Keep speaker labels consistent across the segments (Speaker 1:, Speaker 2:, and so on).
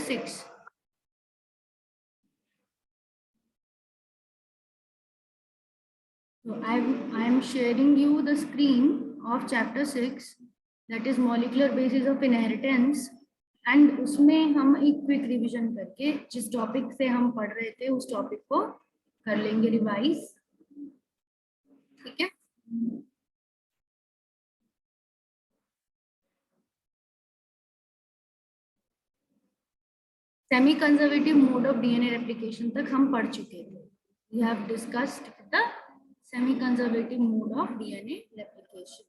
Speaker 1: 6. So I am sharing you the screen of chapter 6, that is molecular basis of inheritance. And उसमें हम एक quick revision करके जिस topic से हम पढ़ रहे थे उस टॉपिक को कर लेंगे रिवाइज. ठीक है. Semi conservative mode of DNA replication तक हम पढ़ चुके थे. We have discussed the semi conservative mode of DNA replication.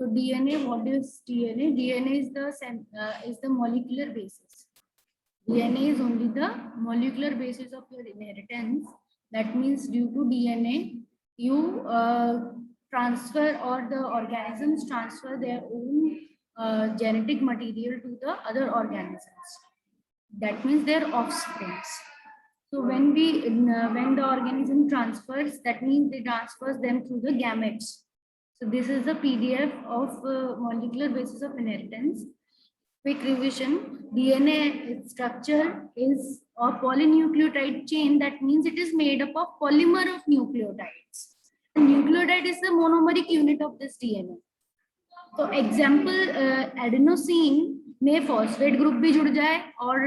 Speaker 1: So DNA, what is DNA? DNA is the molecular basis. DNA is only the molecular basis of your inheritance. That means due to DNA, you transfer, or the organisms transfer their own genetic material to the other organisms. That means their offsprings. So when the organism transfers, that means they transfers them through the gametes. So this is the PDF of molecular basis of inheritance. Quick revision: DNA structure is a polynucleotide chain. That means it is made up of polymer of nucleotides. The nucleotide is the monomeric unit of this DNA. तो example adenosine में phosphate group भी जुड़ जाए, और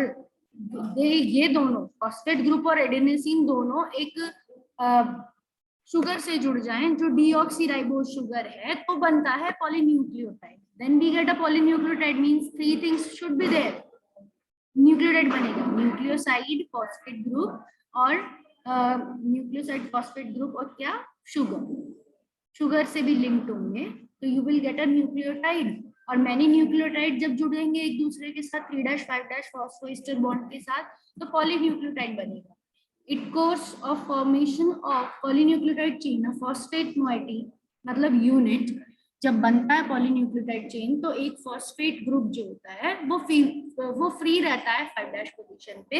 Speaker 1: ये दोनों phosphate group और adenosine दोनों एक शुगर से जुड़ जाएं जो डीऑक्सीराइबोज शुगर है, तो बनता है polynucleotide. Then we get a polynucleotide, means 3 things should be there. Nucleotide बनेगा, न्यूक्लियोसाइड, फॉस्फेट ग्रुप, और न्यूक्लियोसाइड, फॉस्फेट ग्रुप, और क्या, शुगर से भी लिंक्ड होंगे, तो you will get a nucleotide. और मैनी न्यूक्लियोटाइड जब जुड़ेंगे एक दूसरे के साथ 3'5' फॉस्फोएस्टर बॉन्ड के साथ, तो पॉलीन्यूक्लियोटाइड बनेगा. It course of formation of polynucleotide chain, a phosphate moiety मतलब यूनिट जब बनता है पॉलीन्यूक्लियोटाइड चेन, तो एक फॉस्फेट ग्रुप जो होता है वो फ्री रहता है 5' पोजीशन पे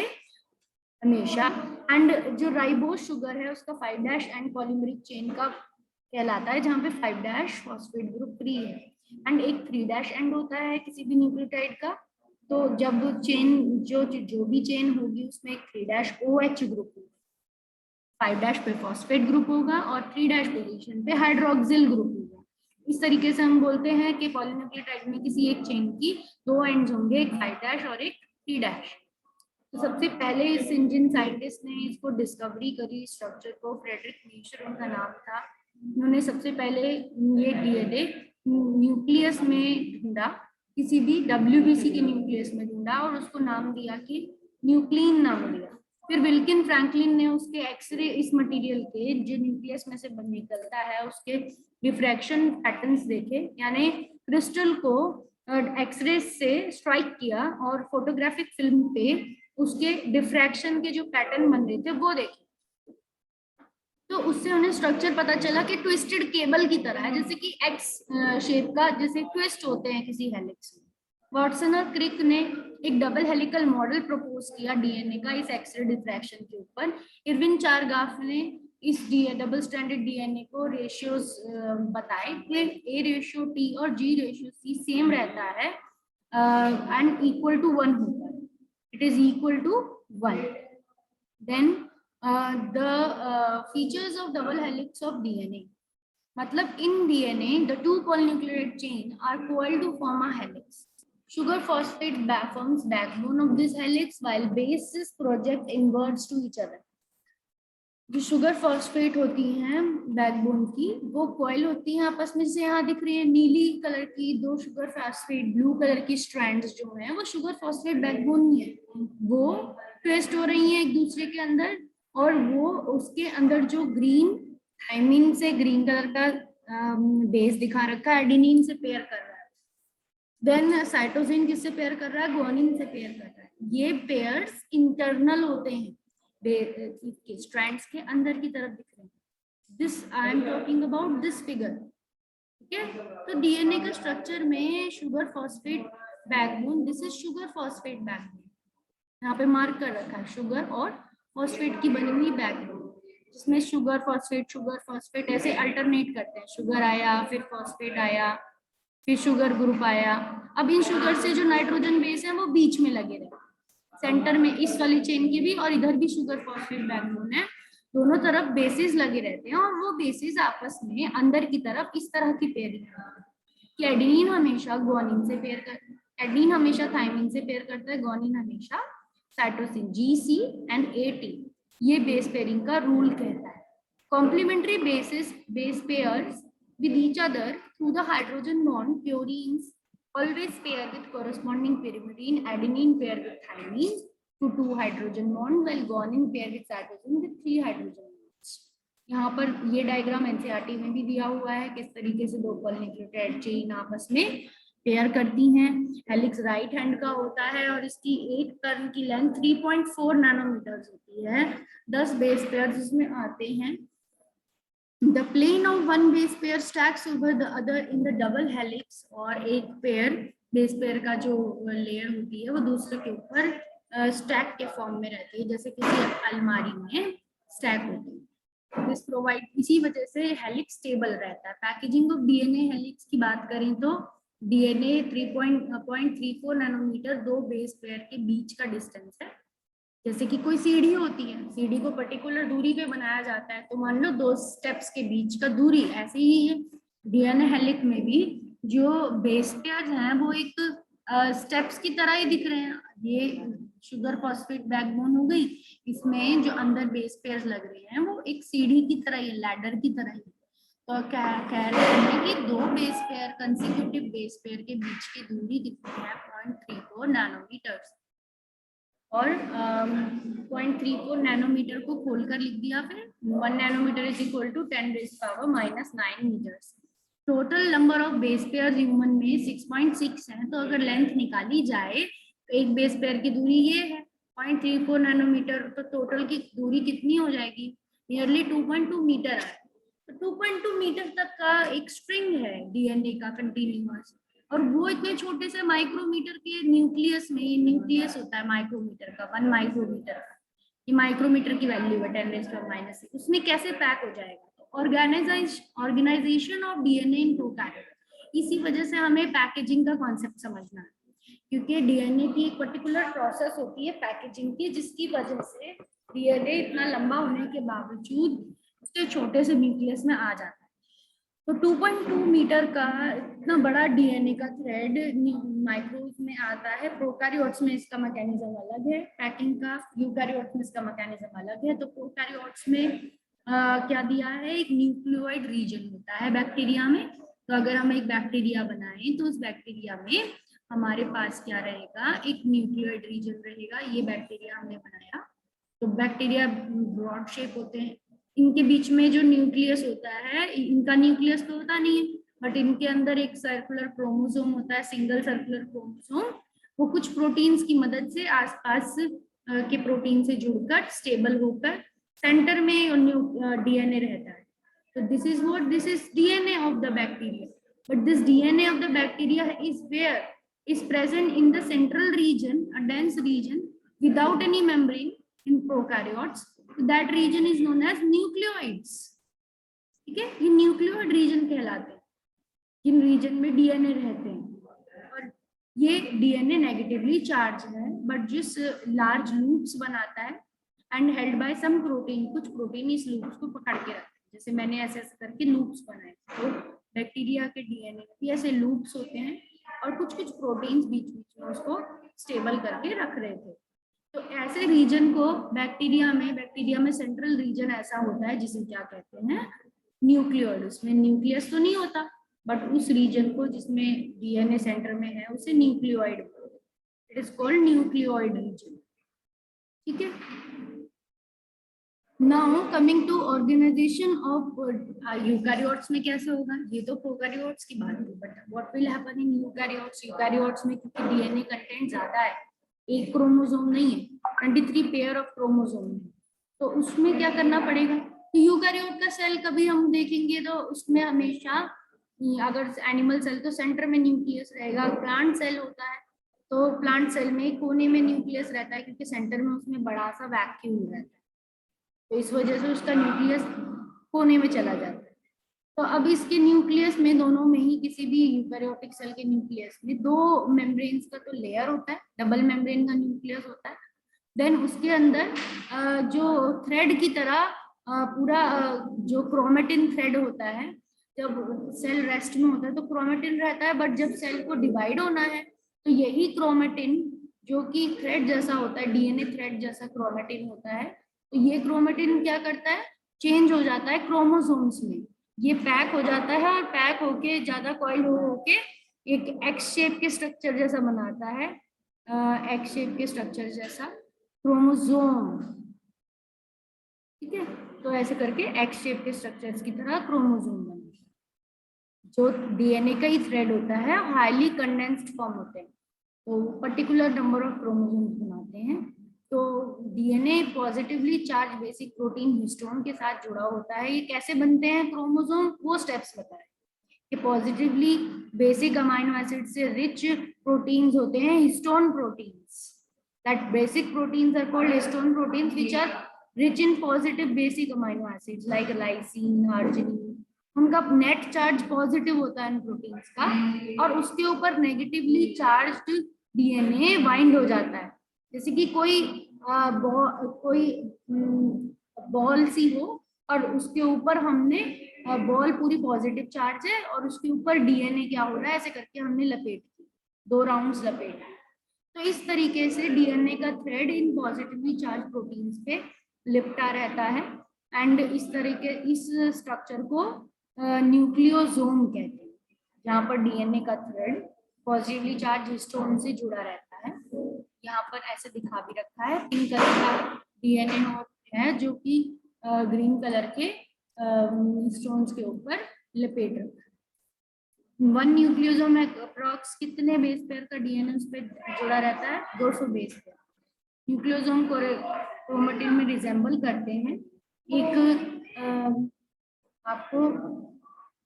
Speaker 1: हमेशा. एंड जो राइबोज शुगर है उसका 5' एंड पॉलीमरिक चेन का कहलाता है, जहाँ पे 5' फॉस्फेट ग्रुप फ्री है. एंड एक 3' एंड होता है किसी भी न्यूक्लियोटाइड का. तो जब चेन जो भी चेन होगी उसमें एक 3' OH ग्रुप होगा, 5' पे फॉस्फेट ग्रुप होगा, और 3' पोजीशन पे हाइड्रोक्सिल ग्रुप होगा. इस तरीके से हम बोलते हैं कि पॉलीन्यूक्लियोटाइड में किसी एक चेन की 2 एंड्स होंगे, एक 5' और एक 3'. तो सबसे पहले इस इंडियन साइंटिस्ट ने इसको डिस्कवरी करी, स्ट्रक्चर को, फ्रेडरिक मीशर उनका नाम था. उन्होंने सबसे पहले ये डीएनए न्यूक्लियस में ढूंढा, किसी भी WBC के न्यूक्लियस में ढूंढा, और उसको नाम दिया कि न्यूक्लिन नाम दिया. फिर विल्किन फ्रैंकलिन ने उसके एक्सरे, इस मटेरियल के जो न्यूक्लियस में से निकलता है उसके रिफ्रैक्शन पैटर्न्स देखे, यानी क्रिस्टल को एक्सरे से स्ट्राइक किया और फोटोग्राफिक फिल्म पे उसके डिफ्रैक्शन के जो पैटर्न बन रहे थे वो देखे. तो उससे उन्हें स्ट्रक्चर पता चला कि ट्विस्टेड केबल की तरह है, जैसे कि एक्स शेप का जैसे ट्विस्ट होते हैं किसी हेलिक्स में. वॉटसन और क्रिक ने एक डबल हेलिकल मॉडल प्रपोज किया डीएनए का इस एक्सरे डिफ्रैक्शन के ऊपर. इरविन चारगाफ ने इस डबल स्टैंडर्ड डीएनए को रेशियोज बताए कि A/T और G/C सेम रहता है एंड इक्वल टू 1 होता है. It is equal to 1. Then the features of double helix of DNA. मतलब in DNA the 2 polynucleotide chain are coiled to form a helix. Sugar phosphate forms backbone of this helix while bases project inwards to each other. जो sugar phosphate होती हैं backbone की, वो coil होती हैं आपस में, से यहाँ दिख रही है नीली कलर की दो शुगर फॉस्फेट ब्लू कलर की स्ट्रैंड्स जो हैं वो शुगर फॉस्फेट बैकबोन ही है, वो ट्विस्ट हो रही हैं एक दूसरे के अंदर, और वो उसके अंदर जो ग्रीन थायमिन से ग्रीन कलर का बेस दिखा रखा है एडेनिन से पेयर कर रहा है, देन साइटोसिन किससे पेयर कर रहा है, गुआनिन से पेयर कर रहा है। ये पेयर्स इंटरनल होते हैं, स्ट्रैंड्स के अंदर की तरफ दिख रहे हैं। This I am talking about this figure, ठीक है। तो डीएनए का स्ट्रक्चर में sugar phosphate backbone, this is sugar phosphate backbone, यहाँ पे मार्क कर रखा है शुगर और फॉस्फेट की बनी हुई बैकबोन, जिसमें शुगर फॉस्फेट ऐसे अल्टरनेट करते हैं, शुगर आया फिर फॉस्फेट आया फिर शुगर ग्रुप आया। अब इन शुगर से जो नाइट्रोजन बेस है वो बीच में लगे रहे, सेंटर में इस वाली चेन की भी और इधर भी शुगर फॉस्फेट बैकबोन है, दोनों तरफ बेसिस लगे रहते हैं, और वो बेसिस आपस में अंदर की तरफ इस तरह की पेयरिंग कि एडेनिन हमेशा गुआनिन से पेयर कर, एडेनिन हमेशा थायमिन से पेयर करता है, गुआनिन हमेशा साइटोसिन, GC एंड AT, ये बेस पेयरिंग का रूल कहता है। Complementary base pairs with each other through the hydrogen bond, purines always pair with corresponding pyrimidine, adenine pair with thymine to 2 hydrogen bond, while guanine pair with cytosine with 3 hydrogen bonds. यहाँ पर ये diagram NCERT में भी दिया हुआ है किस तरीके से दो पॉलीन्यूक्लियोटाइड चेन आपस में पेयर करती हैं। हेलिक्स राइट हैंड का होता है और इसकी एक टर्न की लेंथ 3.4 नैनोमीटर होती है। 10 बेस पेयर जिसमें आते हैं। The plane of one base pair stacks over the other in the double helix, और एक पेयर बेस पेयर का जो लेयर होती है वो दूसरे के ऊपर स्टैक के फॉर्म में रहती है, जैसे किसी अलमारी में स्टैक होती है। दिस प्रोवाइड, इसी वजह से हेलिक्स स्टेबल रहता है। पैकेजिंग ऑफ डीएनए हेलिक्स की बात करें तो डीएनए 3.34 नैनोमीटर दो बेस पेयर के बीच का डिस्टेंस है। जैसे कि कोई सीढ़ी होती है, सीढ़ी को पर्टिकुलर दूरी पे बनाया जाता है, तो मान लो दो स्टेप्स के बीच का दूरी, ऐसे ही है डीएनए हेलिक्स में भी जो बेस पेयर्स हैं वो एक स्टेप्स की तरह ही दिख रहे हैं। ये शुगर फॉस्फेट बैकबोन हो गई, इसमें जो अंदर बेस पेयर्स लग रहे हैं वो एक सीढ़ी की तरह ही, लैडर की तरह ही। तो कह रहे हैं कि दो base pair, consecutive base pair के बीच की दूरी कितनी है, 0.34 नैनोमीटर्स, और 0.34 नैनोमीटर को खोलकर लिख दिया फिर 1 nanometre is equal to 10⁻⁻9 metres. Total number of base pair human में 6.6 है, तो अगर लेंथ निकाली जाए तो एक बेस पेयर की दूरी ये है 0.34 नैनोमीटर, तो टोटल की दूरी कितनी हो जाएगी, नियरली 2.2 मीटर है। तो 2.2 मीटर तक का एक स्ट्रिंग है डीएनए का कंटिन्यूअस, और वो इतने छोटे से माइक्रोमीटर के न्यूक्लियस में, न्यूक्लियस होता है माइक्रोमीटर का, 1 माइक्रोमीटर का, ये माइक्रोमीटर की वैल्यू है 10⁻⁻⁶, उसमें कैसे पैक हो जाएगा। तो organisation of DNA in prokaryote, इसी वजह से हमें पैकेजिंग का कॉन्सेप्ट समझना है, क्योंकि डीएनए की एक पर्टिकुलर प्रोसेस होती है पैकेजिंग की, जिसकी वजह से डीएनए इतना लंबा होने के बावजूद उसके छोटे से न्यूक्लियस में आ जाता है। तो 2.2 मीटर का इतना बड़ा डीएनए का थ्रेड माइक्रोज में आता है। प्रोकैरियोट्स में इसका मैकेनिज्म अलग है पैकिंग का, यूकैरियोट्स में इसका मैकेनिज्म अलग है। तो प्रोकैरियोट्स में क्या दिया है, एक न्यूक्लियोइड रीजन होता है बैक्टीरिया में। तो अगर हम एक बैक्टीरिया बनाएं तो उस बैक्टीरिया में हमारे पास क्या रहेगा, एक न्यूक्लियोइड रीजन रहेगा। ये बैक्टीरिया हमने बनाया, तो बैक्टीरिया ब्रॉड शेप होते हैं, इनके बीच में जो न्यूक्लियस होता है, इनका न्यूक्लियस तो होता नहीं है, बट इनके अंदर एक सर्कुलर क्रोमोसोम होता है, सिंगल सर्कुलर क्रोमोसोम। वो कुछ प्रोटीन्स की मदद से आसपास के प्रोटीन से जुड़कर स्टेबल होकर सेंटर में डीएनए रहता है। तो this is what, this is DNA of the bacteria, but this DNA of the bacteria is where, is present in the central region, a dense region without any membrane in prokaryotes. That region is known as nucleoids. ठीक है, ये nucleoid reason कहलाते हैं, जिन reason में DNA रहते हैं। और ये डीएनए नेगेटिवली चार्ज है, बट जिस लार्ज लूप्स बनाता है and held by some protein, कुछ प्रोटीन इस लूप्स को पकड़ के रखते हैं, जैसे मैंने ऐसे ऐसे करके लूप्स बनाए। तो बैक्टीरिया के डीएनए में ऐसे लूप्स होते हैं और कुछ कुछ प्रोटीन्स बीच बीच में उसको स्टेबल करके रख रहे थे। तो ऐसे रीजन को बैक्टीरिया में सेंट्रल रीजन ऐसा होता है जिसे क्या कहते हैं, न्यूक्लियोइड। उसमें न्यूक्लियस तो नहीं होता, बट उस रीजन को जिसमें डीएनए सेंटर में है उसे nucleoid, it is called nucleoid region. ठीक है। Now coming to organisation of eukaryotes में कैसे होगा, ये तो प्रोकैरियोट्स की बात है, but what will happen in eukaryotes. Eukaryotes में क्योंकि डीएनए कंटेंट ज्यादा है, एक क्रोमोसोम नहीं है, 23 पेयर ऑफ क्रोमोसोम है, तो उसमें क्या करना पड़ेगा। तो यूकैरियोट का सेल कभी हम देखेंगे तो उसमें हमेशा, अगर एनिमल सेल तो सेंटर में न्यूक्लियस रहेगा, प्लांट सेल होता है तो प्लांट सेल में कोने में न्यूक्लियस रहता है क्योंकि सेंटर में उसमें बड़ा सा वैक्यूम रहता है, तो इस वजह से उसका न्यूक्लियस कोने में चला जाता है। तो अब इसके न्यूक्लियस में, दोनों में ही, किसी भी यूकैरियोटिक सेल के न्यूक्लियस में दो मेम्ब्रेन्स का तो लेयर होता है, डबल मेम्ब्रेन का न्यूक्लियस होता है। देन उसके अंदर जो थ्रेड की तरह पूरा जो क्रोमेटिन थ्रेड होता है, जब सेल रेस्ट में होता है तो क्रोमेटिन रहता है, बट जब सेल को डिवाइड होना है तो यही क्रोमेटिन, जो कि थ्रेड जैसा होता है, डीएनए थ्रेड जैसा क्रोमेटिन होता है, तो ये क्रोमेटिन क्या करता है, चेंज हो जाता है क्रोमोसोम्स में, ये पैक हो जाता है और पैक होके ज्यादा कॉइल होके एक एक्स शेप के स्ट्रक्चर जैसा बनाता है, एक्स शेप के स्ट्रक्चर जैसा क्रोमोसोम। ठीक है, तो ऐसे करके एक्स शेप के स्ट्रक्चर्स की तरह क्रोमोसोम बनता है। जो डीएनए का ही थ्रेड होता है हाईली कंडेंस्ड फॉर्म होते हैं, तो पर्टिकुलर नंबर ऑफ क्रोमोसोम्स बनाते हैं। तो DNA positively charge basic protein histone के साथ जुड़ा होता है। ये कैसे बनते हैं क्रोमोसोम, वो स्टेप्स बताए कि पॉजिटिवली बेसिक अमाइनो एसिड से रिच प्रोटीन्स होते हैं histone proteins, that basic proteins are called histone proteins which are rich in positive basic amino acids like lysine, arginine. उनका नेट चार्ज पॉजिटिव होता है इन proteins का, और उसके ऊपर नेगेटिवली चार्ज्ड डीएनए बाइंड हो जाता है। जैसे कि कोई बॉल सी हो और उसके ऊपर हमने, बॉल पूरी पॉजिटिव चार्ज है और उसके ऊपर डीएनए क्या हो रहा है, ऐसे करके हमने लपेट दी, 2 राउंड्स लपेट। तो इस तरीके से डीएनए का थ्रेड इन पॉजिटिवली चार्ज प्रोटीन्स पे लिपटा रहता है, एंड इस स्ट्रक्चर को न्यूक्लियोसोम कहते हैं, जहाँ पर डीएनए का थ्रेड पॉजिटिवली चार्ज हिस्टोन से जुड़ा रहता है। यहाँ पर ऐसे दिखा भी रखा है, पिंक कलर का डीएनए नोट है जो कि ग्रीन कलर के हिस्टोन्स के ऊपर लपेट रखा है। 1 न्यूक्लियोसोम में अप्रॉक्स कितने बेस पेयर का डीएनए उस पर जुड़ा रहता है, 200 बेस पेयर। न्यूक्लियोसोम को क्रोमेटिन में रिजेंबल करते हैं, एक आपको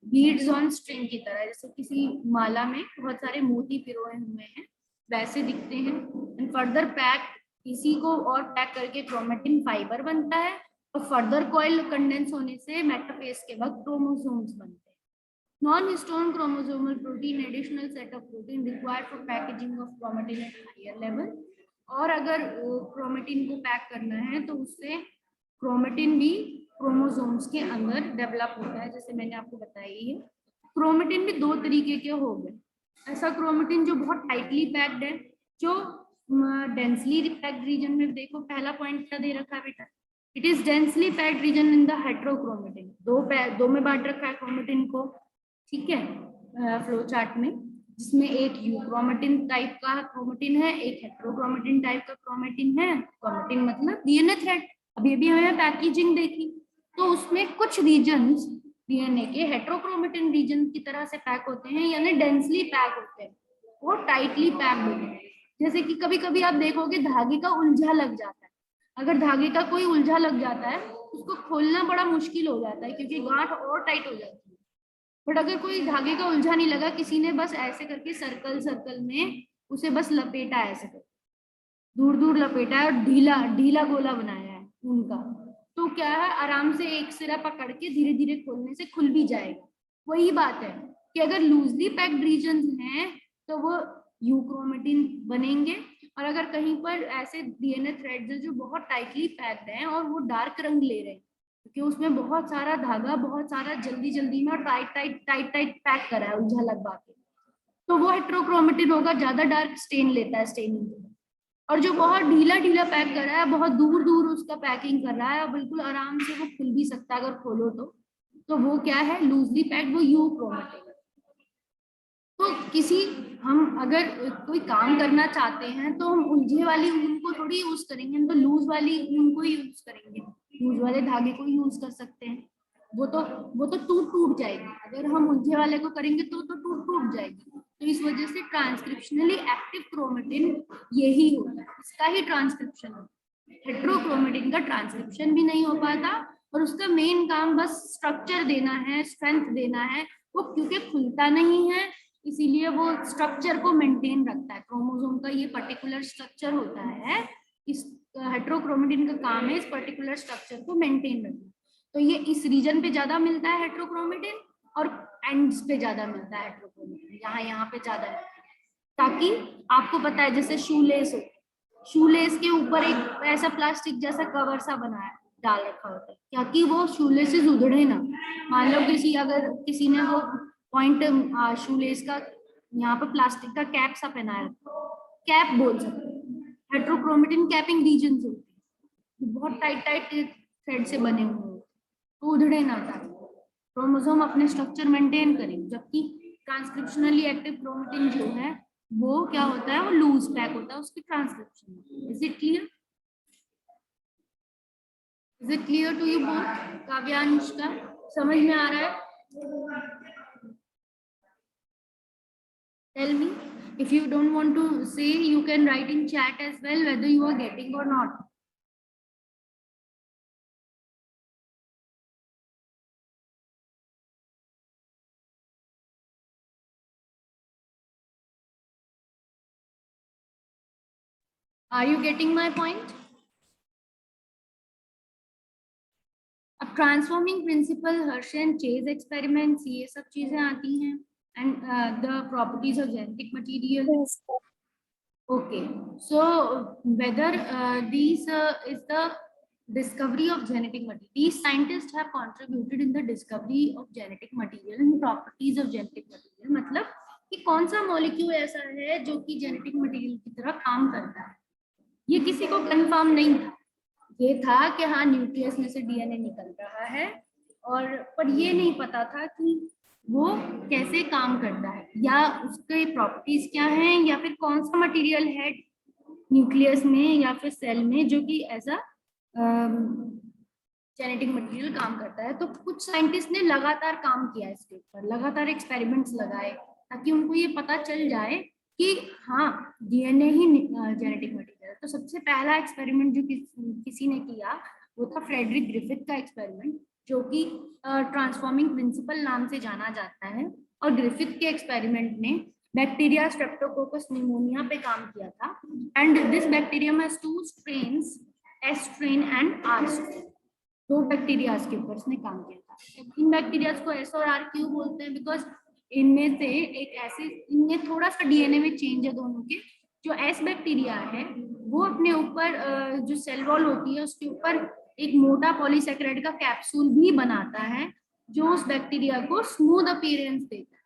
Speaker 1: बीड्स ऑन स्ट्रिंग की तरह, जैसे किसी माला में बहुत सारे मोती पिरोए हुए हैं वैसे दिखते हैं। एंड फर्दर पैक, इसी को और पैक करके क्रोमेटिन फाइबर बनता है, और फर्दर कॉइल कंडेंस होने से मेटाफेज के वक्त क्रोमोसोम्स बनते हैं। Non histone chromosomal protein additional set of protein required for packaging of chromatin at higher level. और अगर क्रोमेटिन को पैक करना है तो उससे क्रोमेटिन भी क्रोमोसोम्स के अंदर डेवलप होता है, जैसे मैंने आपको बताया ही है। क्रोमेटिन भी 2 तरीके के हो गए, ऐसा क्रोमेटिन जो बहुत टाइटली पैक्ड है, जो डेंसली पैक्ड रीजन में, देखो पहला पॉइंट क्या दे रखा है बेटा, it is densely packed region in the heterochromatin, दो में बांट रखा है क्रोमेटिन को, ठीक है, फ्लो चार्ट में, जिसमें एक यूक्रोमेटिन टाइप का क्रोमेटिन है, एक हेट्रोक्रोमेटिन टाइप का क्रोमेटिन है। क्रोमेटिन मतलब डीएनए थ्रेड। अभी अभी हमें पैकेजिंग देखी, तो उसमें कुछ रीजन्स डीएनए के हेट्रोक्रोमेटिन रीजन की तरह से पैक होते हैं, यानी डेंसली पैक होते हैं, वो टाइटली पैक्ड होते हैं। जैसे कि कभी कभी आप देखोगे धागे का उलझा लग जाता है, अगर धागे का कोई उलझा लग जाता है उसको खोलना बड़ा मुश्किल हो जाता है क्योंकि गांठ और टाइट हो जाती है। बट अगर कोई धागे का उलझा नहीं लगा, किसी ने बस ऐसे करके सर्कल सर्कल में उसे बस लपेटा है, ऐसे करके दूर दूर लपेटा है और ढीला ढीला गोला बनाया है उनका, तो क्या है, आराम से एक सिरा पकड़ के धीरे धीरे खोलने से खुल भी जाएगा। वही बात है कि अगर लूजली पैक्ड रीजन हैं तो वो यूक्रोमेटिन बनेंगे, और अगर कहीं पर ऐसे डीएनए थ्रेड्स जो बहुत टाइटली पैक्ड हैं और वो डार्क रंग ले रहे हैं क्योंकि उसमें बहुत सारा धागा, बहुत सारा जल्दी जल्दी में और tight tight tight tight pack करा है उलझा लगवा के, तो वो हेट्रोक्रोमेटिन होगा, ज्यादा डार्क स्टेन लेता है, स्टेनिंग। और जो बहुत ढीला ढीला पैक कर रहा है, बहुत दूर दूर उसका पैकिंग कर रहा है, और बिल्कुल आराम से वो खुल भी सकता है अगर खोलो तो वो क्या है, लूजली पैक्ड, वो यूक्रोमेटिक। तो किसी, हम अगर कोई काम करना चाहते हैं तो हम उलझे वाली ऊन को थोड़ी यूज करेंगे, हम तो लूज वाली ऊन को ही यूज करेंगे, लूज वाले धागे को यूज कर सकते हैं। वो तो टूट टूट जाएगी, अगर हम उलझे वाले को करेंगे तो टूट टूट जाएगी। तो इस वजह से ट्रांसक्रिप्शनली एक्टिव क्रोमेटिन यही होता है, इसका ही ट्रांसक्रिप्शन होता है। हेट्रोक्रोमेटिन का ट्रांसक्रिप्शन भी नहीं हो पाता, और उसका मेन काम बस स्ट्रक्चर देना है, स्ट्रेंथ देना है। वो क्योंकि खुलता नहीं है, इसीलिए वो स्ट्रक्चर को मेंटेन रखता है। क्रोमोसोम का ये पर्टिकुलर स्ट्रक्चर होता है, इस हेट्रोक्रोमेटिन का काम है इस पर्टिकुलर स्ट्रक्चर को मेंटेन रखना। तो ये इस रीजन पे ज्यादा मिलता है हेट्रोक्रोमेटिन, और एंड्स पे ज्यादा मिलता है हेट्रोक्रोमेटिन, यहाँ पे ज्यादा मिलता है। ताकि आपको पता है, जैसे शूलेस हो, शूलेस के ऊपर एक ऐसा प्लास्टिक जैसा कवर सा बनाया डाल रखा होता है, ताकि वो शूलेसेस उधड़े ना। मान लो अगर किसी ने वो पॉइंट शूलेस का यहाँ पर प्लास्टिक का कैप सा पहनाया, कैप बोल सकते हैं। हेट्रोक्रोमेटिन कैपिंग रीजन होती है, बहुत टाइट टाइट थ्रेड से बने हुए होते, तो उधड़े ना जाए, क्रोमोसोम अपने स्ट्रक्चर मेंटेन करें। जबकि ट्रांसक्रिप्शनली एक्टिव क्रोमेटिन जो है वो क्या होता है, वो लूज पैक होता है उसकी transcription. Is it clear? Is it clear to you both? Kavyansh का समझ में आ रहा है? Tell me. If you don't want to say, you can write in chat as well whether you are getting or not. Are you getting my point? अब transforming principle, Hershey and chase experiments, ये सब चीजें आती हैं, and the properties of genetic material. Okay, so whether these is the discovery of genetic material. These scientists have contributed in the discovery of genetic material and properties of genetic material. मतलब कि कौन सा molecule ऐसा है जो कि genetic material की तरह काम करता है, ये किसी को कंफर्म नहीं था। ये था कि हाँ, न्यूक्लियस में से डीएनए निकल रहा है, और पर ये नहीं पता था कि वो कैसे काम करता है, या उसके प्रॉपर्टीज क्या हैं, या फिर कौन सा मटेरियल है न्यूक्लियस में या फिर सेल में जो कि एज अ जेनेटिक मटेरियल काम करता है। तो कुछ साइंटिस्ट ने लगातार काम किया इसके ऊपर, लगातार एक्सपेरिमेंट्स लगाए, ताकि उनको ये पता चल जाए कि हाँ, डीएनए ही जेनेटिक मटेरियल है। तो सबसे पहला एक्सपेरिमेंट जो किसी ने किया वो था फ्रेडरिक ग्रिफिथ का एक्सपेरिमेंट, जो कि ट्रांसफॉर्मिंग प्रिंसिपल नाम से जाना जाता है। और ग्रिफिथ के एक्सपेरिमेंट में बैक्टीरिया स्ट्रेप्टोकोकस निमोनिया पे काम किया था, and this bacterium has two strains, S strain and R strain. दो बैक्टीरिया के ऊपर इसने काम किया था। इन बैक्टीरिया को एस और आर क्यों बोलते हैं? बिकॉज इनमें से एक ऐसे, इनमें थोड़ा सा डीएनए में चेंज है दोनों के। जो एस बैक्टीरिया है वो अपने ऊपर जो सेल वॉल होती है उसके ऊपर एक मोटा पॉलीसेकेराइड का कैप्सूल भी बनाता है, जो उस बैक्टीरिया को स्मूथ अपीयरेंस देता है।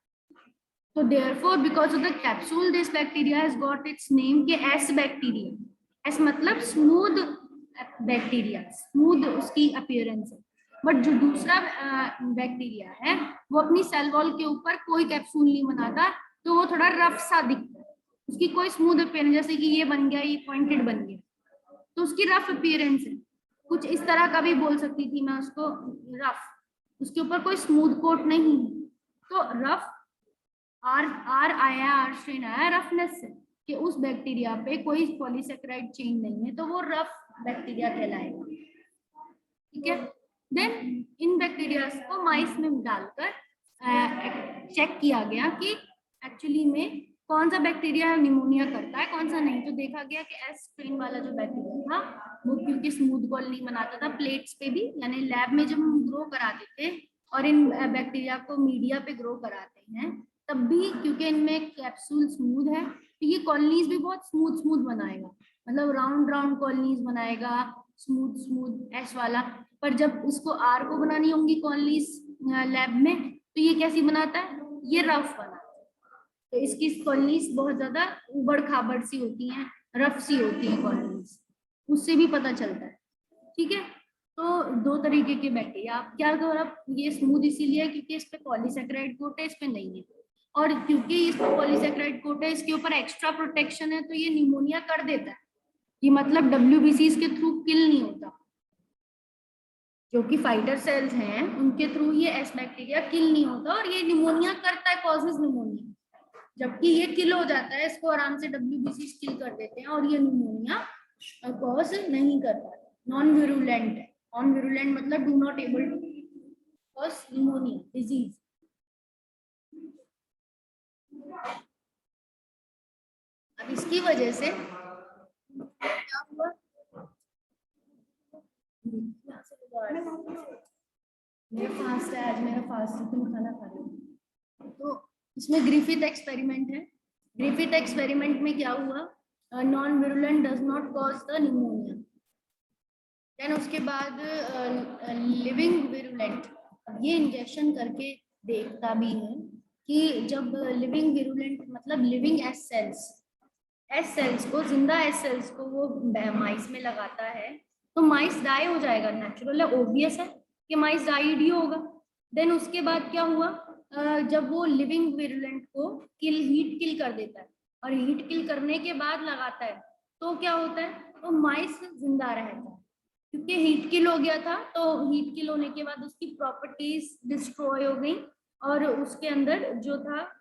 Speaker 1: तो therefore because of the capsule this bacteria has got its name के एस बैक्टीरिया। एस मतलब स्मूथ बैक्टीरिया, स्मूथ उसकी अपीयरेंस है। बट जो दूसरा बैक्टीरिया है वो अपनी सेल वॉल के ऊपर कोई कैप्सूल नहीं बनाता, तो वो थोड़ा रफ सा दिखता है, उसकी कोई स्मूथ अपीयरेंस, जैसे कि ये बन गया, ये पॉइंटेड बन गया, तो उसकी रफ अपीयरेंस है। कुछ इस तरह का भी बोल सकती थी मैं उसको, रफ, उसके ऊपर कोई स्मूथ कोट नहीं है। तो रफ, आर आर आया, आर स्ट्रेन आया रफनेस से, कि उस बैक्टीरिया पे कोई पॉलीसेकेराइड चेन नहीं है, तो वो रफ बैक्टीरिया कहलाएगा। ठीक है। देन इन बैक्टीरिया को माइस में डालकर चेक किया गया कि एक्चुअली में कौन सा बैक्टीरिया निमोनिया करता है, कौन सा नहीं। तो देखा गया कि एस स्ट्रेन वाला जो बैक्टीरिया था वो क्योंकि स्मूथ बॉल नहीं बनाता था प्लेट्स पे भी, यानी लैब में जब हम ग्रो कराते थे और इन बैक्टीरिया को मीडिया पे ग्रो कराते हैं, तब भी क्योंकि इनमें कैप्सूल स्मूथ है, तो ये कॉलोनीज भी बहुत स्मूथ स्मूथ बनाएगा, मतलब राउंड राउंड कॉलोनीज बनाएगा, स्मूथ स्मूथ एस वाला। पर जब इसको आर को बनानी होंगी कॉलोनीज लैब में, तो ये कैसी बनाता है, ये रफ बनाता है। तो इसकी कॉलोनीज बहुत ज्यादा उबड़ खाबड़ सी होती हैं, रफ सी होती है कॉलोनीज, उससे भी पता चलता है। ठीक है, तो दो तरीके के बैक्टीरिया। आप क्या करो, आप ये स्मूथ इसीलिए है क्योंकि इस पे पॉलीसेकेराइड कोट है, इस पे नहीं है, और क्योंकि इस पे पॉलीसेकेराइड कोट है, इसके ऊपर एक्स्ट्रा प्रोटेक्शन है, तो ये निमोनिया कर देता है। ये मतलब WBC के थ्रू किल नहीं होता, जो कि फाइटर सेल्स हैं उनके थ्रू ये एस बैक्टीरिया किल नहीं होता, और ये निमोनिया करता है, कॉजेज निमोनिया, जबकि ये किल हो जाता है, इसको आराम से WBC किल कर देते हैं, और ये निमोनिया कॉज नहीं करता है, नॉन विरुलेंट है। नॉन विरुलेंट मतलब do not able to cause pneumonia disease. अब इसकी वजह से क्या हुआ, मेरा फास्ट है आज, मेरा फास्ट है, तुम खाना खा रहे हो। तो इसमें ग्रिफिथ एक्सपेरिमेंट है। ग्रिफिथ एक्सपेरिमेंट में क्या हुआ, non virulent does not cause the pneumonia. Then उसके बाद लिविंग विरुलेंट, ये इंजेक्शन करके देखता भी है कि जब लिविंग विरुलेंट मतलब लिविंग एस सेल्स को, जिंदा एस सेल्स को वो माइस में लगाता है, तो माइस डाई हो जाएगा, नेचुरल है, ओबियस है कि माइस डाइड ही होगा। देन उसके बाद क्या हुआ, जब वो लिविंग विरुलेंट को हीट किल कर देता है, और हीट किल करने के बाद लगाता है, तो क्या होता है, तो माइस जिंदा रहता है, क्योंकि हीट किल हो गया था। तो हीट किल होने के बाद उसकी प्रॉपर्टीज डिस्ट्रॉय हो गई, और उसके अंदर जो था,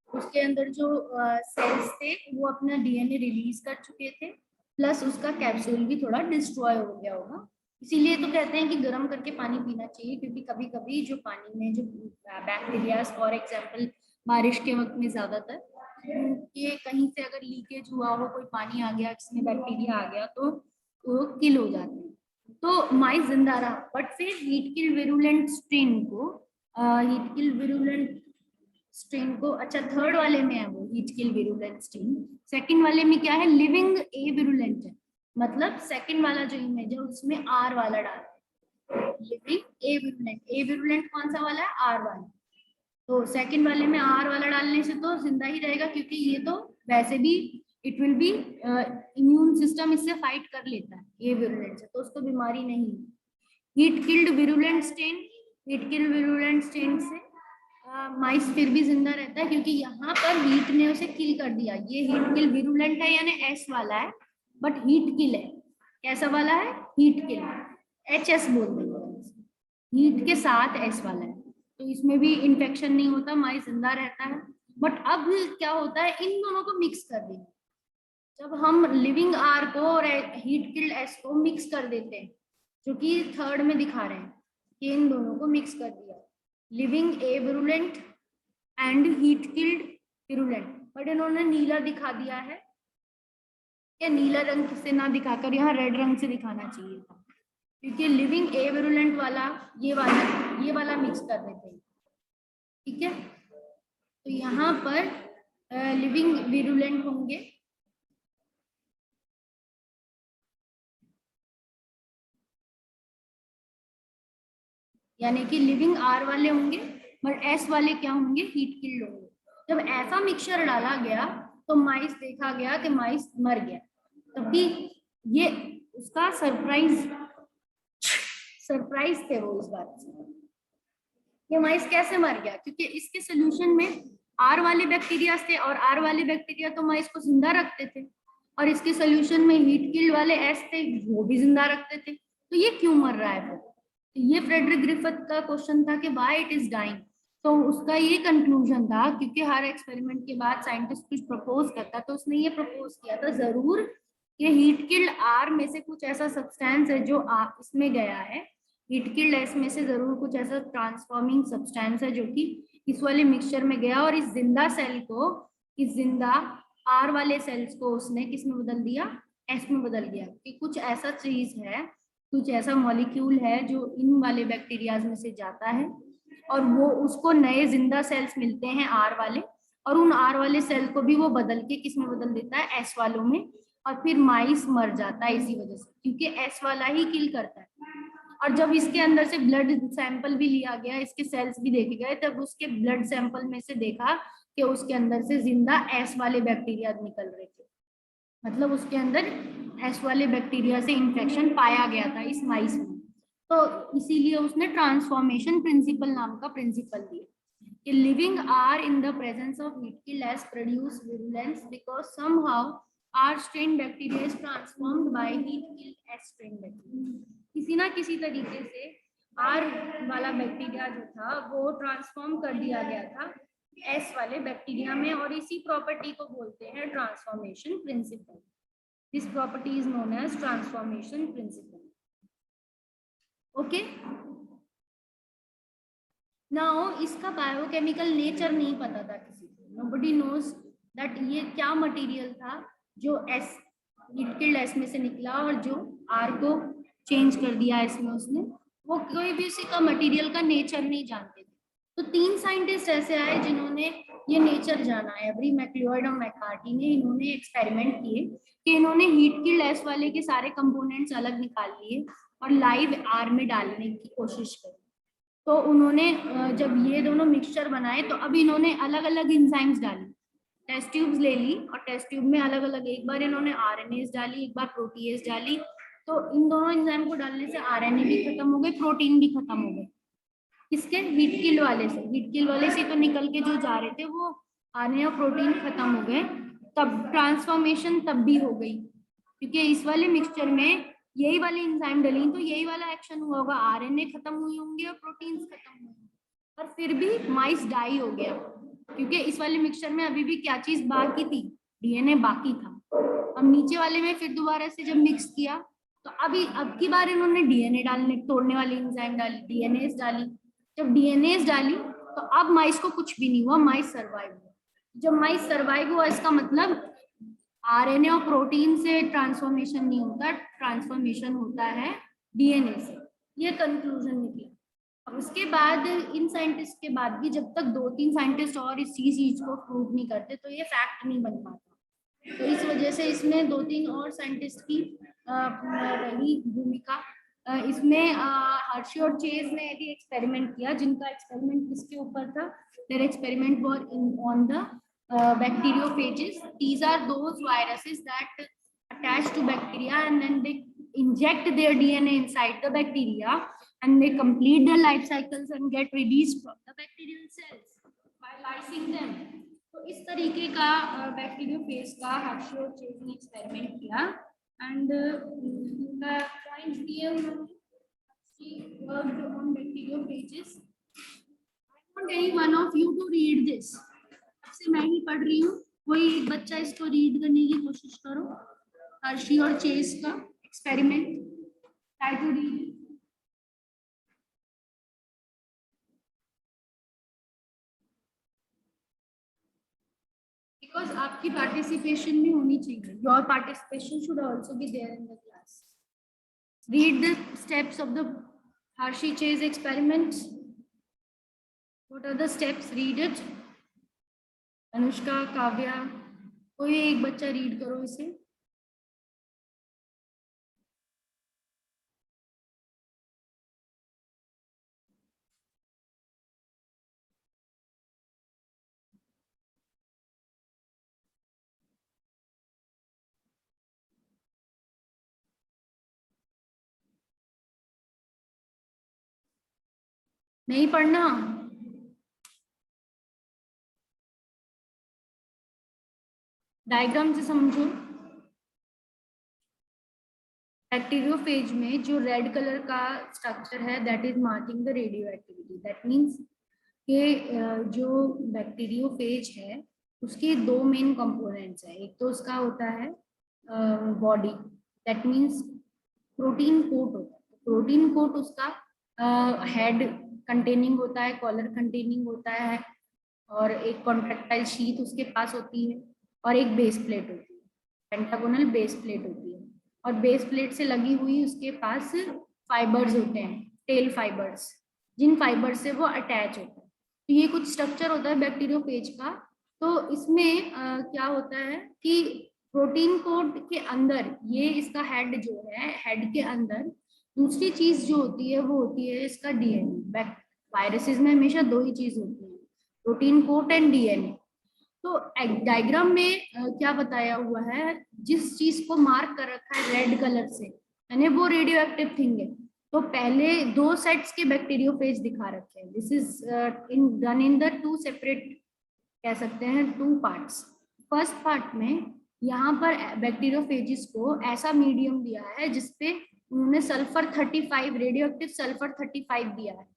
Speaker 1: उसके अंदर जो सेल्स थे वो अपना DNA रिलीज कर चुके थे, प्लस उसका कैप्सूल भी थोड़ा डिस्ट्रॉय हो गया होगा। इसीलिए तो कहते हैं कि गर्म करके पानी पीना चाहिए, क्योंकि कभी कभी जो पानी में जो बैक्टीरिया, फॉर एग्जांपल बारिश के वक्त में ज्यादातर, ये कहीं से अगर लीकेज हुआ हो, कोई पानी आ गया जिसमें बैक्टीरिया आ गया, तो वो किल हो जाते हैं। तो माइस जिंदा रहा, बट फिर हीट किल विरुलेंट स्ट्रेन को, हीट किल विरुलेंट स्ट्रेन को, अच्छा थर्ड वाले में है वो heat kill virulent strain, second वाले में क्या है, लिविंग ए विरुलेंट है, मतलब सेकंड वाला जो इमेज है उसमें R वाला डाल है, लिविंग ए विरुलेंट कौन सा वाला है, R वाला। तो सेकंड वाले में R वाला डालने से तो जिंदा ही रहेगा, क्योंकि ये तो वैसे भी it will be, immune system इससे फाइट कर लेता है ए विरुलेंट से, तो उसको बीमारी नहीं। Heat killed virulent strain, heat killed virulent strain से माइस फिर भी जिंदा रहता है, क्योंकि यहाँ पर हीट ने उसे किल कर दिया। ये हीट किल विरुलेंट है यानी S वाला है, बट हीट किल है, कैसा वाला है, हीट किल, HS बोल देंगे, हीट के साथ S वाला है, तो इसमें भी इन्फेक्शन नहीं होता, माइस जिंदा रहता है। बट अब क्या होता है, इन दोनों को मिक्स कर देंगे, जब हम लिविंग R को और हीट किल्ड S को मिक्स कर देते हैं, जो कि थर्ड में दिखा रहे हैं कि इन दोनों को मिक्स कर दिया, living A virulent and heat killed virulent, but इन्होंने नीला दिखा दिया है, या नीला रंग से ना दिखाकर यहाँ रेड रंग से दिखाना चाहिए था, क्योंकि लिविंग ए विरुलेंट वाला ये वाला मिक्स कर देते हैं। ठीक है, तो यहाँ पर लिविंग विरुलेंट होंगे, यानी कि लिविंग R वाले होंगे, बट S वाले क्या होंगे, हीट किल्ड होंगे। जब ऐसा मिक्सचर डाला गया तो माइस देखा गया कि माइस मर गया, तभी ये उसका सरप्राइज थे वो इस बात से, ये माइस कैसे मर गया, क्योंकि इसके सोल्यूशन में R वाले बैक्टीरिया थे, और R वाले बैक्टीरिया तो माइस को जिंदा रखते थे, और इसके सोल्यूशन में हीट किल्ड वाले S थे, वो भी जिंदा रखते थे, तो ये क्यों मर रहा है फिर। ये फ्रेडरिक ग्रिफिथ का क्वेश्चन था कि व्हाई इट इज डाइंग, तो उसका ये कंक्लूजन था, क्योंकि हर एक्सपेरिमेंट के बाद साइंटिस्ट कुछ प्रपोज करता, तो उसने ये प्रपोज किया था जरूर कि हीट किल्ड R में से कुछ ऐसा सब्सटेंस है जो इसमें गया है, हीट किल्ड S में से जरूर कुछ ऐसा ट्रांसफॉर्मिंग सब्सटेंस है जो कि इस वाले मिक्सचर में गया, और इस जिंदा सेल को, इस जिंदा R वाले सेल्स को उसने किस में बदल दिया, S में बदल दिया, कि कुछ ऐसा चीज है, कुछ ऐसा मॉलिक्यूल है जो इन वाले बैक्टीरियाज में से जाता है, और वो उसको नए जिंदा सेल्स मिलते हैं R वाले, और उन R वाले सेल को भी वो बदल के किस में बदल देता है, S वालों में, और फिर माइस मर जाता है इसी वजह से, क्योंकि S वाला ही किल करता है। और जब इसके अंदर से ब्लड सैंपल भी लिया गया, इसके सेल्स भी देखे गए, तब उसके ब्लड सैंपल में से देखा कि उसके अंदर से जिंदा एस वाले बैक्टीरिया निकल रहे थे, मतलब उसके अंदर एस वाले बैक्टीरिया से इन्फेक्शन पाया गया था इस माइस में। तो इसीलिए उसने ट्रांसफॉर्मेशन प्रिंसिपल नाम का प्रिंसिपल दिया कि living are in the presence of heat kill as produce virulence because somehow R strain bacteria is transformed by heat kill S strain bacteria. किसी ना किसी तरीके से R वाला बैक्टीरिया जो था वो ट्रांसफॉर्म कर दिया गया था S वाले बैक्टीरिया में, और इसी प्रॉपर्टी को बोलते हैं transformation principle. This property is known as transformation principle. Okay. Now इसका बायोकेमिकल नेचर नहीं पता था किसी को. नोबडी नोज दैट ये क्या मटेरियल था जो एस हीट किल्ड एस में से निकला और जो आर को चेंज कर दिया इसमें उसने. वो कोई भी उसी का मटेरियल का नेचर नहीं जानते थे. तो 3 साइंटिस्ट ऐसे आए जिन्होंने ये नेचर जाना है. एवरी मैक्लियोइड और मैकार्टी ने इन्होंने एक्सपेरिमेंट किए कि इन्होंने हीट किल्ड एस वाले के सारे कंपोनेंट्स अलग निकाल लिए और लाइव आर में डालने की कोशिश करी. तो उन्होंने जब ये दोनों मिक्सचर बनाए तो अब इन्होंने अलग अलग इंजाइम्स डाली. टेस्ट ट्यूब्स ले ली और टेस्ट ट्यूब में अलग अलग एक बार इन्होंने आरएनएस डाली, एक बार प्रोटीएस डाली. तो इन दोनों एंजाइम को डालने से आरएनए भी खत्म हो गए, प्रोटीन भी खत्म हो गए. किसके? हीट किल वाले से. हीट किल वाले से तो निकल के जो जा रहे थे वो आरएनए और प्रोटीन खत्म हो गए. तब ट्रांसफॉर्मेशन तब भी हो गई क्योंकि इस वाले मिक्सचर में यही वाली एंजाइम डली तो यही वाला एक्शन हुआ होगा. आरएनए खत्म हुए होंगे और प्रोटीन्स खत्म हुए होंगे, पर फिर भी माइस डाई हो गया क्योंकि इस वाले मिक्सचर में अभी भी क्या चीज बाकी थी? डीएनए बाकी था. अब नीचे वाले में फिर दोबारा से जब मिक्स किया तो अभी अब की बार इन्होंने डीएनए डालने तोड़ने वाली एंजाइम डाली, डीएनएस डाली. जब डीएनएस डाली तो अब माइस को कुछ भी नहीं हुआ, माइस सर्वाइव हुआ. जब माइस सर्वाइव हुआ इसका मतलब आरएनए और प्रोटीन से ट्रांसफॉर्मेशन नहीं होता, ट्रांसफॉर्मेशन होता है डीएनए से. ये कंक्लूजन निकला. अब उसके बाद इन साइंटिस्ट के बाद भी जब तक 2-3 साइंटिस्ट और इस चीज को प्रूव नहीं करते तो ये फैक्ट नहीं बन पाता. तो इस वजह से इसमें 2-3 और साइंटिस्ट की रही भूमिका. इसमें हर्शी और चेज ने भी एक्सपेरिमेंट किया, जिनका एक्सपेरिमेंट किसके ऊपर था? Their experiment were on the bacteriophages. These are those viruses that attach to bacteria and then they inject their DNA inside the bacteria and they complete their life cycles and get released from the bacterial cells by lysing them. तो इस तरीके का bacteriophage का Hershey और chase ने experiment किया and उनका points दिए उन्होंने. worked on bacteriophages. I want any one of you to read this. से मैं ही पढ़ रही हूँ, कोई एक बच्चा इसको रीड करने की कोशिश करो. हर्शी और चेज का experiment. Try to read. Because आपकी पार्टिसिपेशन भी होनी चाहिए. Your participation should also be there in the class. Read the steps of the Hershey Chase experiments. What are the steps? Read it. Anushka, Kavya, कोई एक बच्चा read करो इसे. नहीं पढ़ना? डायग्राम से समझो. बैक्टीरियोफेज में जो रेड कलर का स्ट्रक्चर है that is marking the radio activity. That means कि जो बैक्टीरियोफेज है उसके 2 मेन कंपोनेंट्स हैं. एक तो उसका होता है body, that means protein coat होता है. प्रोटीन कोट उसका हेड कंटेनिंग होता है, कॉलर कंटेनिंग होता है, और एक कॉन्ट्रैक्टाइल शीथ उसके पास होती है और एक बेस प्लेट होती है. पेंटागोनल बेस प्लेट होती है और बेस प्लेट से लगी हुई उसके पास फाइबर्स होते हैं, टेल फाइबर्स, जिन फाइबर्स से वो अटैच होता है. तो ये कुछ स्ट्रक्चर होता है बैक्टीरियोफेज का. तो इसमें क्या होता है कि प्रोटीन कोट के अंदर ये इसका हेड जो है, हेड के अंदर दूसरी चीज जो होती है वो होती है इसका डीएनए. वायरसेस में हमेशा 2 ही चीज होती है, प्रोटीन कोट एंड डीएनए. तो डायग्राम में क्या बताया हुआ है, जिस चीज को मार्क कर रखा है रेड कलर से यानी वो रेडियो एक्टिव थिंग है। तो पहले 2 सेट्स के बैक्टीरियोफेज दिखा रखे हैं। This is in done in the 2 separate, कह सकते हैं 2 पार्ट्स। फर्स्ट पार्ट में यहाँ पर बैक्टीरियोफेजिस को ऐसा मीडियम दिया है जिसपे उन्होंने सल्फर 35, रेडियो एक्टिव सल्फर 35 दिया है।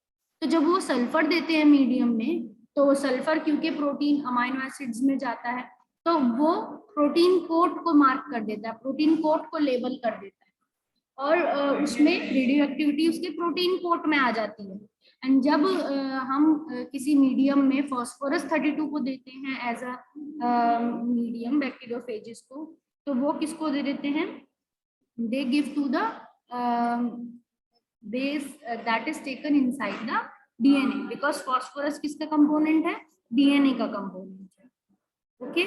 Speaker 1: तो जब वो सल्फर देते हैं मीडियम में, तो सल्फर क्योंकि प्रोटीन अमाइनो एसिड्स में जाता है, तो वो प्रोटीन कोड को मार्क कर देता है, प्रोटीन कोड को लेबल कर देता है, और उसमें रेडियो एक्टिविटी उसके प्रोटीन कोड में आ जाती है। एंड जब हम किसी मीडियम में फास्फोरस 32 को देते हैं एज अ मीडियम बैक्टीरियोफेजिस को, तो वो किसको दे देते हैं, they give to the base that is taken inside the DNA, because phosphorus किसका कंपोनेंट है, DNA का कंपोनेंट है। ओके,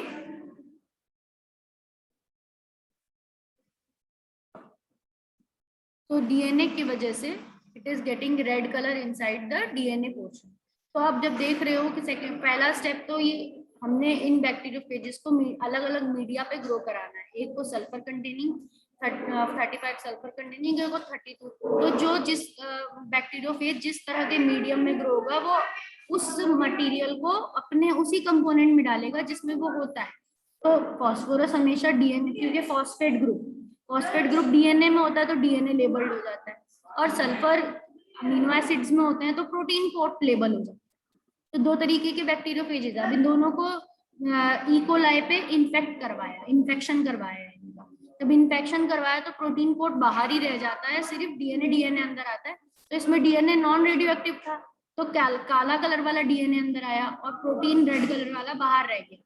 Speaker 1: तो DNA की वजह से it is getting red colour inside the DNA portion. तो आप जब देख रहे हो कि सेकंड पहला स्टेप, तो ये हमने इन बैक्टीरियोफेजिस को अलग अलग मीडिया पे ग्रो कराना है। एक को सल्फर कंटेनिंग 35 सल्फर कंटेनिंग, एक को 32। तो जो जिस बैक्टीरियोफेज जिस तरह के मीडियम में ग्रो होगा, वो उस मटेरियल को अपने उसी कंपोनेंट में डालेगा जिसमें वो होता है। तो फास्फोरस हमेशा DNA, क्योंकि फॉस्फेट ग्रुप डीएनए में होता है तो डीएनए लेबल्ड हो जाता है, और सल्फर अमीनो एसिड्स में होते हैं तो प्रोटीन कोड लेबल हो जाता है। तो 2 तरीके के बैक्टीरियोफेजेस, अब इन दोनों को इकोलाई पे इन्फेक्शन करवाया है इनका। जब इन्फेक्शन करवाया तो प्रोटीन कोड बाहर ही रह जाता है, सिर्फ डीएनए अंदर आता है। तो इसमें डीएनए नॉन रेडियो एक्टिव था, तो काला कलर वाला डीएनए अंदर आया और प्रोटीन रेड कलर वाला बाहर रह गया।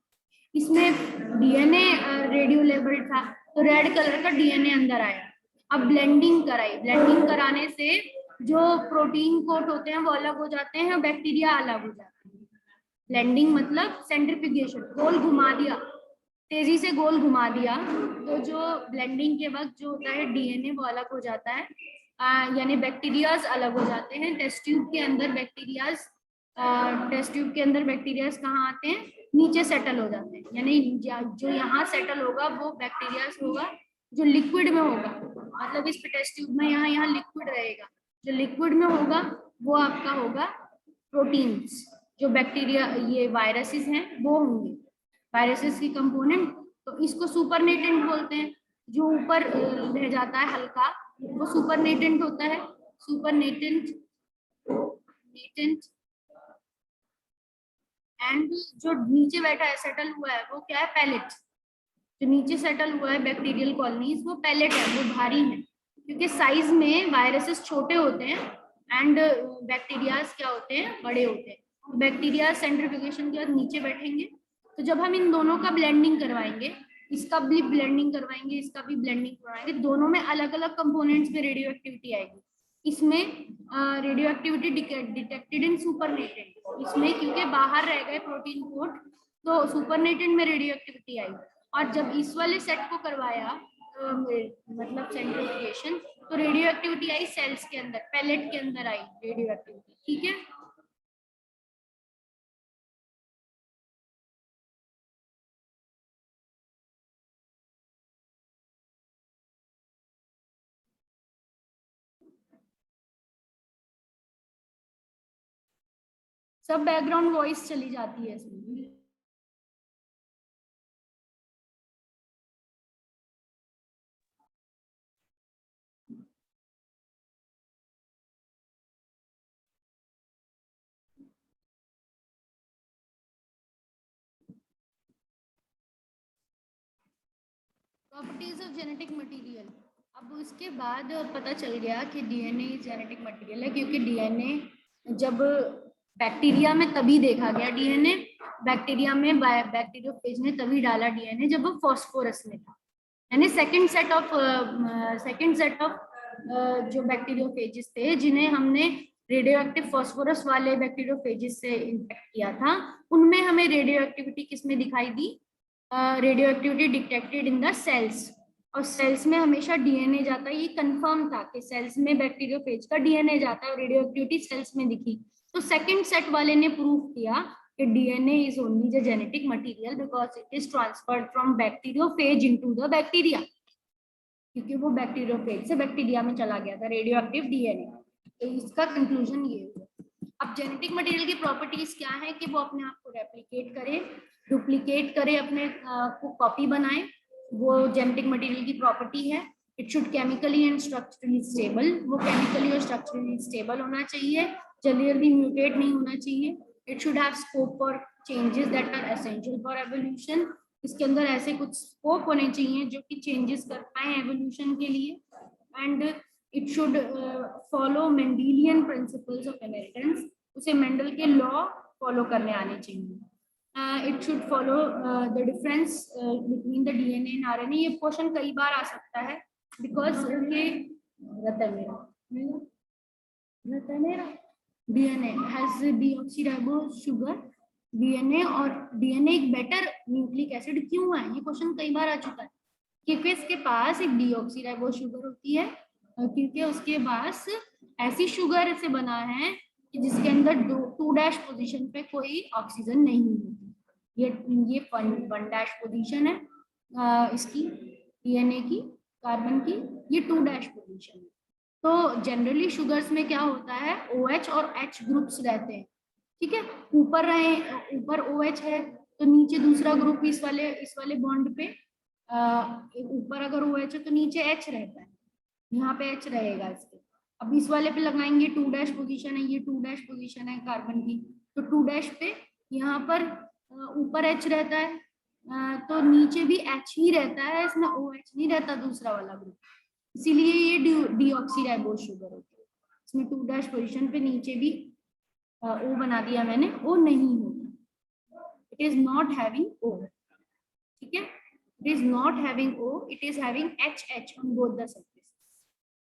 Speaker 1: इसमें डीएनए रेडियो लेबल्ड था, तो रेड कलर का डीएनए अंदर आया। अब ब्लेंडिंग कराने से जो प्रोटीन कोट होते हैं वो अलग हो जाते हैं, बैक्टीरिया अलग हो जाते हैं। ब्लेंडिंग मतलब सेंट्रीफ्यूगेशन, गोल घुमा दिया, तेजी से गोल घुमा दिया, तो जो ब्लेंडिंग के वक्त जो होता है डीएनए वो अलग हो जाता है, यानी बैक्टीरियाज अलग हो जाते हैं। टेस्ट ट्यूब के अंदर बैक्टीरियाज कहाँ आते हैं, नीचे सेटल हो जाते हैं। यानी जो यहाँ सेटल होगा वो बैक्टीरियाज होगा जो लिक्विड में होगा, मतलब इस टेस्ट ट्यूब में यहाँ लिक्विड रहेगा। जो लिक्विड में होगा वो आपका होगा प्रोटीन्स। जो बैक्टीरिया ये वायरसेस हैं वो होंगे वायरसेस की कंपोनेंट। तो इसको सुपरनेटेंट बोलते हैं। जो ऊपर रह जाता है हल्का वो सुपरनेटेंट होता है। सुपरनेटेंट एंड जो नीचे बैठा है सेटल हुआ है वो क्या है, पैलेट। जो नीचे सेटल हुआ है बैक्टीरियल कॉलोनीज वो पैलेट है, वो भारी है, क्योंकि साइज में वायरसेस छोटे होते हैं एंड बैक्टीरियाज क्या होते हैं, बड़े होते हैं। बैक्टीरिया सेंट्रीफ्यूगेशन के बाद नीचे बैठेंगे। तो जब हम इन दोनों का ब्लेंडिंग करवाएंगे, इसका भी ब्लेंडिंग करवाएंगे, इसका भी ब्लेंडिंग करवाएंगे, दोनों में अलग अलग कंपोनेंट्स में रेडियो एक्टिविटी आएगी। इसमें रेडियो एक्टिविटी डिटेक्टेड इन सुपरनेटेंट, इसमें क्योंकि बाहर रह गए प्रोटीन कोड तो सुपरनेटेंट में रेडियो एक्टिविटी आई। और जब इस वाले सेट को करवाया मतलब सेंट्रीफ्यूगेशन, तो रेडियो एक्टिविटी आई सेल्स के अंदर, पैलेट के अंदर आई रेडियो एक्टिविटी। ठीक है, सब बैकग्राउंड वॉइस चली जाती है इसमें। Properties of genetic material. अब उसके बाद पता चल गया कि डीएनए जेनेटिक मटेरियल है, क्योंकि डीएनए जब बैक्टीरिया में तभी देखा गया, डीएनए बैक्टीरिया में बैक्टीरियोफेज ने तभी डाला डीएनए जब वो फास्फोरस में था। यानी सेकंड सेट ऑफ जो बैक्टीरियोफेजिस थे जिन्हें हमने रेडियो एक्टिव फास्फोरस वाले बैक्टीरियोफेजिस से इन्फेक्ट किया था, उनमें हमें रेडियो एक्टिविटी किसमें दिखाई दी, radioactivity detected in the cells. और सेल्स में हमेशा डीएनए जाता है, ये कंफर्म था कि सेल्स में बैक्टीरियोफेज का डीएनए जाता है और रेडियो एक्टिविटी सेल्स में दिखी। तो सेकंड सेट वाले ने प्रूव किया कि DNA is only the genetic material because it is transferred from bacteriophage into the bacteria, क्योंकि वो बैक्टीरियोफेज से बैक्टीरिया में चला गया था रेडियो एक्टिव डीएनए। तो इसका कंक्लूजन ये हुआ। अब जेनेटिक मटेरियल की प्रॉपर्टीज क्या है कि वो अपने आप को रेप्लिकेट करे, डुप्लीकेट करे, अपने को कॉपी बनाए, वो जेनेटिक मटेरियल की प्रॉपर्टी है। It should chemically and structurally stable, वो केमिकली और स्ट्रक्चरली स्टेबल होना चाहिए, जल्दी म्यूटेट नहीं होना चाहिए। It should have scope for changes that are essential for evolution, इसके अंदर ऐसे कुछ स्कोप होने चाहिए जो कि चेंजेस कर पाए एवोल्यूशन के लिए। And it should follow Mendelian principles of inheritance, उसे मेंडल के लॉ फॉलो करने आने चाहिए। It should follow the difference between the DNA and RNA. ये क्वेश्चन कई बार आ सकता है बिकॉज ये DNA has deoxyribose sugar, DNA और डीएनए एक बेटर न्यूक्लिक एसिड क्यों है, ये क्वेश्चन कई बार आ चुका है। क्योंकि इसके पास एक डीऑक्सीराइबोज शुगर होती है, क्योंकि उसके पास ऐसी शुगर से बना है कि जिसके अंदर 2' पोजीशन पे कोई ऑक्सीजन नहीं होती। ये 1' पोजीशन है इसकी डीएनए की, कार्बन की, ये 2' पोजीशन है। तो जनरली शुगर्स में क्या होता है, OH और H ग्रुप्स रहते हैं, ठीक है। ऊपर OH है तो नीचे दूसरा ग्रुप इस वाले बॉन्ड पे, ऊपर अगर OH है तो नीचे H रहता है, यहाँ पे H रहेगा इसके। अब इस वाले पे लगाएंगे 2' पोजीशन है, ये 2' पोजीशन है कार्बन की, तो 2' पे यहाँ पर ऊपर H रहता है, तो नीचे भी H ही रहता है, इसमें OH नहीं रहता दूसरा वाला ग्रुप, इसीलिए ये डीऑक्सीराइबोज शुगर होती है। इसमें 2' पोजीशन पे नीचे भी O बना दिया मैंने, O नहीं होता, it is not having O, ठीक है। It is not having O, it is having HH on both the surface,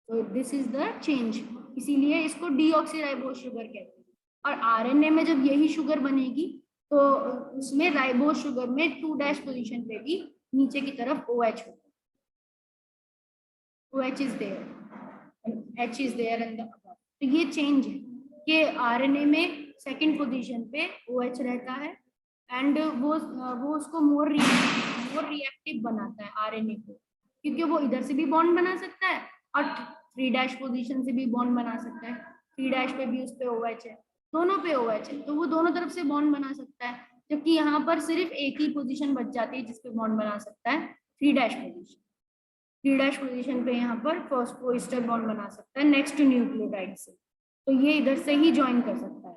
Speaker 1: तो दिस इज द चेंज, इसीलिए इसको डीऑक्सीराइबोज शुगर कहते हैं। और आरएनए में जब यही शुगर बनेगी तो उसमें राइबोज शुगर में 2' पोजीशन पे भी नीचे की तरफ OH होगा, OH is there and H is there and the above। तो ये चेंज है कि आरएनए में सेकंड पोजीशन पे OH रहता है एंड वो उसको मोर रिएक्टिव बनाता है आरएनए को, क्योंकि वो इधर से भी बॉन्ड बना सकता है और 3' पोजीशन से भी बॉन्ड बना सकता है। 3' पे भी उस पे OH है, दोनों पे OH है, तो वो दोनों तरफ से बॉन्ड बना सकता है, जबकि यहाँ पर सिर्फ एक ही पोजीशन बच जाती है जिसपे बॉन्ड बना सकता है, 3' पोजीशन। 3' पोजीशन पे यहाँ पर फॉस्फोएस्टर बॉन्ड बना सकता है नेक्स्ट न्यूक्लियोटाइड से, तो ये इधर से ही ज्वाइन कर सकता है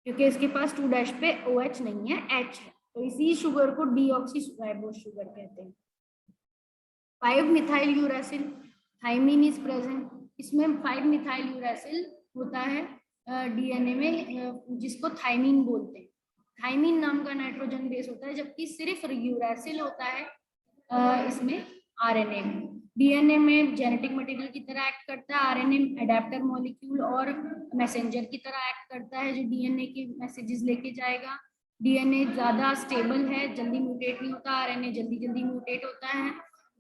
Speaker 1: क्योंकि इसके पास 2' पे OH नहीं है, H है, तो इसी शुगर को डीऑक्सीराइबोज शुगर कहते हैं। 5 methyl uracil thymine is present, इसमें 5 मिथाइल यूरासिल होता है डीएनए में, जिसको थाइमिन बोलते हैं। थाइमिन नाम का नाइट्रोजन बेस होता है, जबकि सिर्फ यूरासिल होता है इसमें आरएनए में। डीएनए में जेनेटिक मटेरियल की तरह एक्ट करता है, आरएनए अडेप्टर मॉलिक्यूल और मैसेंजर की तरह एक्ट करता है जो डीएनए के मैसेजेस लेके जाएगा। डीएनए ज्यादा स्टेबल है, जल्दी म्यूटेट नहीं होता, आरएनए जल्दी म्यूटेट होता है।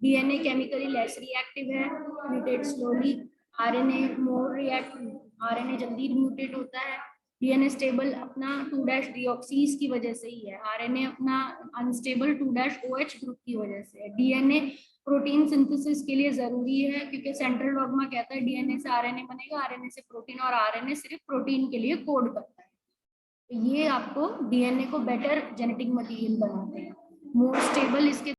Speaker 1: डीएनए केमिकली लेस रिएक्टिव है, mutate slowly, RNA more reactive, RNA जल्दी म्यूटेट होता है। डीएनए स्टेबल अपना 2' डीऑक्सीज की वजह से ही है, आरएनए अपना अनस्टेबल 2' OH ग्रुप की वजह से है। डीएनए प्रोटीन सिंथेसिस के लिए जरूरी है क्योंकि सेंट्रल डॉग्मा कहता है डीएनए से आरएनए बनेगा, आरएनए से प्रोटीन, और आरएनए सिर्फ प्रोटीन के लिए कोड करता है। तो ये आपको डीएनए को बेटर जेनेटिक मटेरियल बनाते हैं, मोर स्टेबल इसके